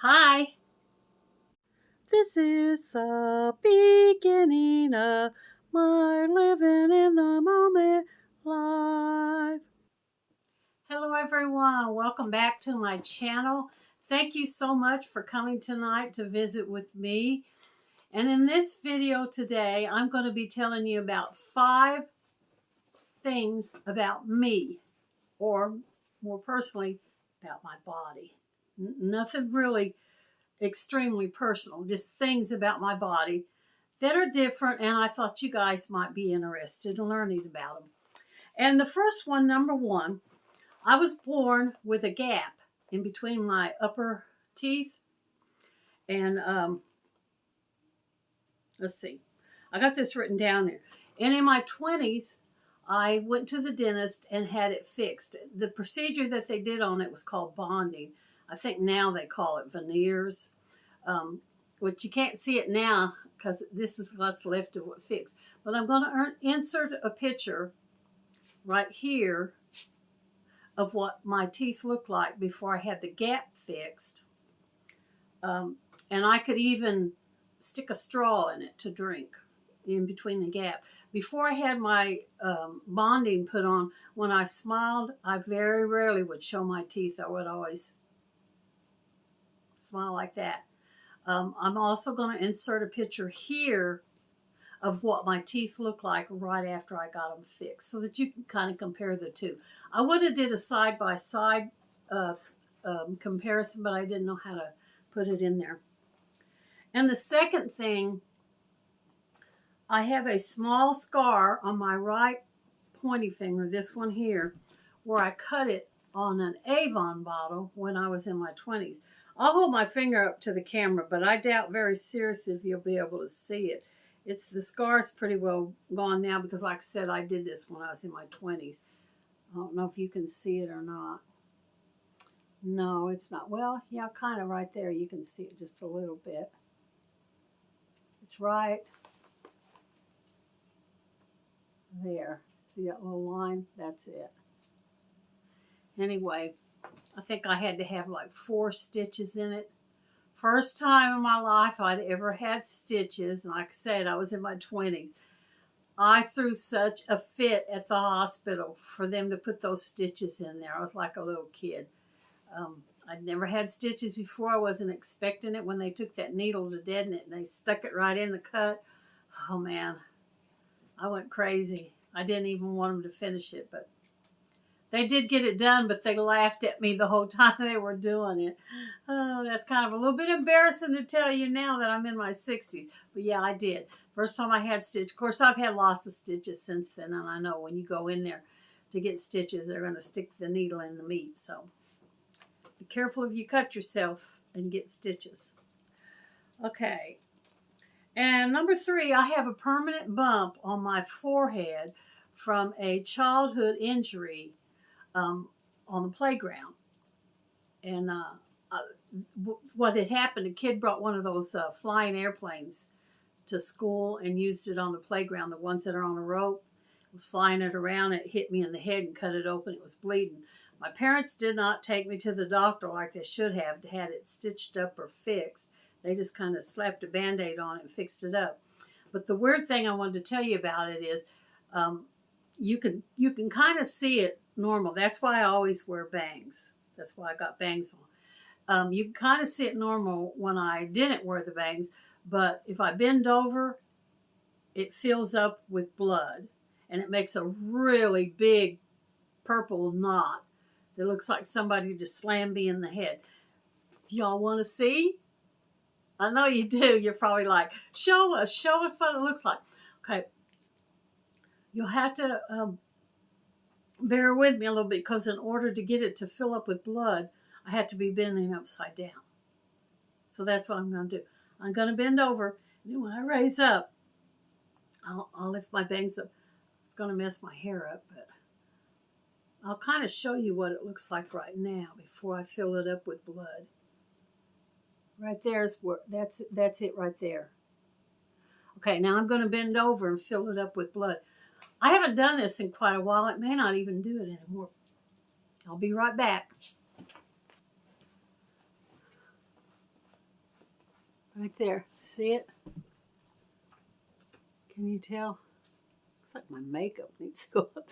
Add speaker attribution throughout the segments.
Speaker 1: Hi. This is the beginning of my living in the moment life. Hello everyone. Welcome back to my channel. Thank you so much for coming tonight to visit with me. And in this video today, I'm going to be telling you about 5 things about me, or more personally, about my body. Nothing really extremely personal, just things about my body that are different, and I thought you guys might be interested in learning about them. And the first one, number 1, I was born with a gap in between my upper teeth, and let's see, I got this written down there. And in my 20s, I went to the dentist and had it fixed. The procedure that they did on it was called bonding. I think now they call it veneers. Which you can't see it now because this is what's left of what fixed. But I'm going to insert a picture right here of what my teeth looked like before I had the gap fixed. And I could even stick a straw in it to drink in between the gap. Before I had my bonding put on, when I smiled, I very rarely would show my teeth. I would always smile like that. I'm also going to insert a picture here of what my teeth look like right after I got them fixed, so that you can kind of compare the two. I would have did a side-by-side comparison, but I didn't know how to put it in there. And the second thing, I have a small scar on my right pointy finger, this one here, where I cut it on an Avon bottle when I was in my 20s. I'll hold my finger up to the camera, but I doubt very seriously if you'll be able to see it. The scar's pretty well gone now because, like I said, I did this when I was in my 20s. I don't know if you can see it or not. No, it's not. Well, yeah, kind of right there. You can see it just a little bit. It's right there. See that little line? That's it. Anyway, I think I had to have like 4 stitches in it. First time in my life I'd ever had stitches. And like I said, I was in my 20s. I threw such a fit at the hospital for them to put those stitches in there. I was like a little kid. I'd never had stitches before. I wasn't expecting it when they took that needle to deaden it and they stuck it right in the cut. Oh man, I went crazy. I didn't even want them to finish it, but they did get it done, but they laughed at me the whole time they were doing it. Oh, that's kind of a little bit embarrassing to tell you now that I'm in my 60s. But yeah, I did. First time I had stitches. Of course, I've had lots of stitches since then, and I know when you go in there to get stitches, they're going to stick the needle in the meat. So be careful if you cut yourself and get stitches. Okay. And number 3, I have a permanent bump on my forehead from a childhood injury on the playground. And what had happened, a kid brought one of those flying airplanes to school and used it on the playground, the ones that are on a rope. It was flying it around. It hit me in the head and cut it open. It was bleeding. My parents did not take me to the doctor like they should have to had it stitched up or fixed. They just kind of slapped a Band-Aid on it and fixed it up. But the weird thing I wanted to tell you about it is you can kind of see it normal. That's why I always wear bangs. That's why I got bangs on. You can kind of see it normal when I didn't wear the bangs, but if I bend over, it fills up with blood, and it makes a really big purple knot that looks like somebody just slammed me in the head. Do y'all want to see? I know you do. You're probably like, show us what it looks like. Okay. You'll have to bear with me a little bit because in order to get it to fill up with blood, I had to be bending upside down. So that's what I'm going to do. I'm going to bend over, and then when I raise up, I'll lift my bangs up. It's going to mess my hair up, but I'll kind of show you what it looks like right now before I fill it up with blood. Right there is where, that's it right there. Okay, now I'm going to bend over and fill it up with blood. I haven't done this in quite a while. It may not even do it anymore. I'll be right back. Right there. See it? Can you tell? Looks like my makeup needs to go up.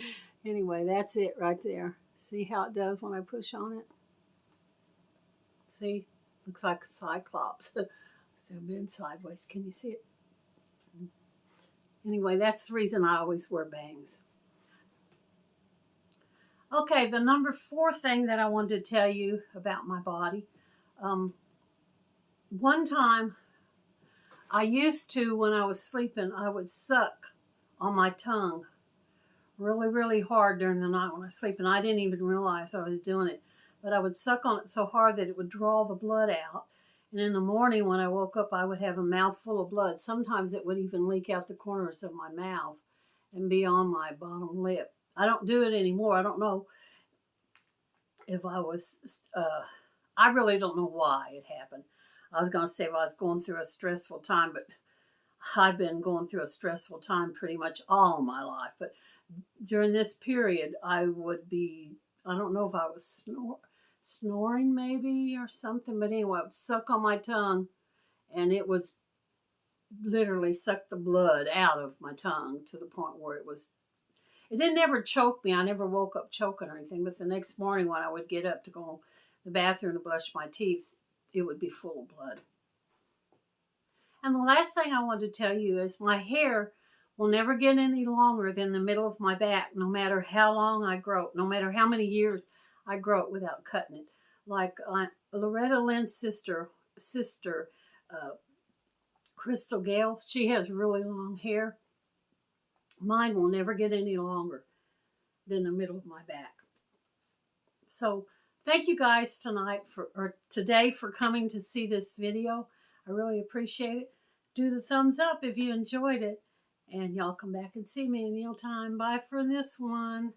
Speaker 1: Anyway, that's it right there. See how it does when I push on it? See? Looks like a cyclops. So I've been sideways. Can you see it? Anyway, that's the reason I always wear bangs. Okay, the number 4 thing that I wanted to tell you about my body. One time, I used to, when I was sleeping, I would suck on my tongue really, really hard during the night when I was sleeping. I didn't even realize I was doing it. But I would suck on it so hard that it would draw the blood out. And in the morning when I woke up, I would have a mouthful of blood. Sometimes it would even leak out the corners of my mouth and be on my bottom lip. I don't do it anymore. I don't know if I really don't know why it happened. I was going to say if I was going through a stressful time, but I've been going through a stressful time pretty much all my life. But during this period, I would be, I don't know if I was snoring maybe or something, but anyway, I would suck on my tongue and it would literally suck the blood out of my tongue to the point where it didn't ever choke me. I never woke up choking or anything, but the next morning when I would get up to go to the bathroom to brush my teeth, it would be full of blood. And the last thing I wanted to tell you is my hair will never get any longer than the middle of my back, no matter how long I grow it, no matter how many years I grow it without cutting it. Like Loretta Lynn's sister, Crystal Gale, she has really long hair. Mine will never get any longer than the middle of my back. So thank you guys today for coming to see this video. I really appreciate it. Do the thumbs up if you enjoyed it. And y'all come back and see me in the time. Bye for this one.